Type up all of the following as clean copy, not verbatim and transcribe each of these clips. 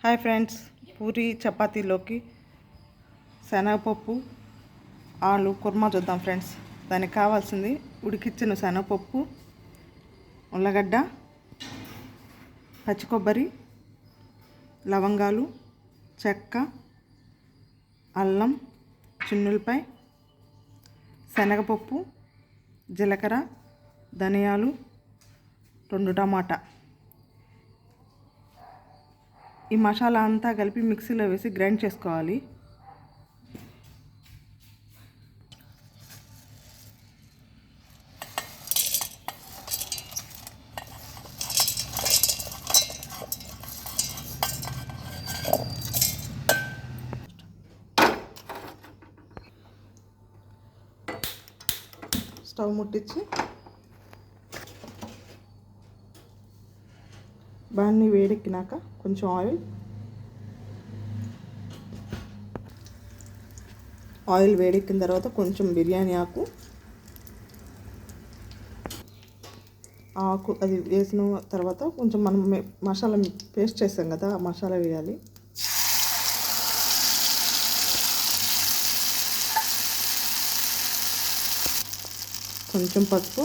Hi friends, puri చపాతీలోకి శనగపప్పు ఆలు కుర్మా చూద్దాం ఫ్రెండ్స్. దానికి కావాల్సింది ఉడికిచ్చిన శనగపప్పు, ఉల్లగడ్డ, పచ్చి కొబ్బరి, లవంగాలు, చెక్క, అల్లం, చిన్నులపాయ, శనగపప్పు, జీలకర్ర, ధనియాలు, 2 టమాటా. ఈ మసాలా అంతా కలిపి మిక్సీలో వేసి గ్రైండ్ చేసుకోవాలి. స్టవ్ ముట్టించి బాణీ వేడెక్కినాక కొంచెం ఆయిల్ వేడెక్కిన తర్వాత కొంచెం బిర్యానీ ఆకు అది వేసిన తర్వాత కొంచెం మనం మసాలా పేస్ట్ చేస్తాం కదా, ఆ మసాలా వేయాలి. కొంచెం పసుపు,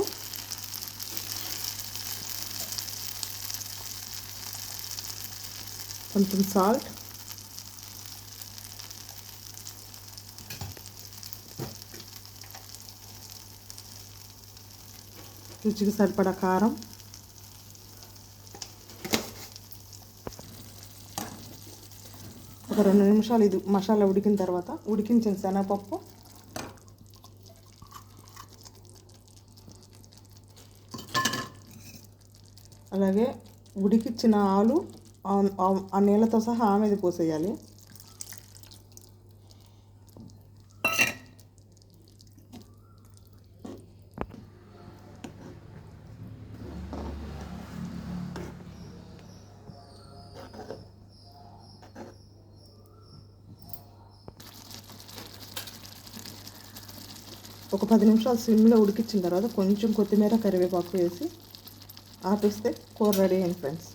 కొంచెం సాల్ట్, రుచికి సరిపడా కారం, ఒక 2 నిమిషాలు ఇది మసాలా ఉడికిన తర్వాత ఉడికించిన శనగపప్పు, అలాగే ఉడికిచ్చిన ఆలు ఆ నీళ్ళతో సహా మీద పోసేయాలి. ఒక 10 నిమిషాలు సిమ్లో ఉడికించిన తర్వాత కొంచెం కొత్తిమీర, కరివేపాకు వేసి ఆపేస్తే కూర రెడీ అయింది ఫ్రెండ్స్.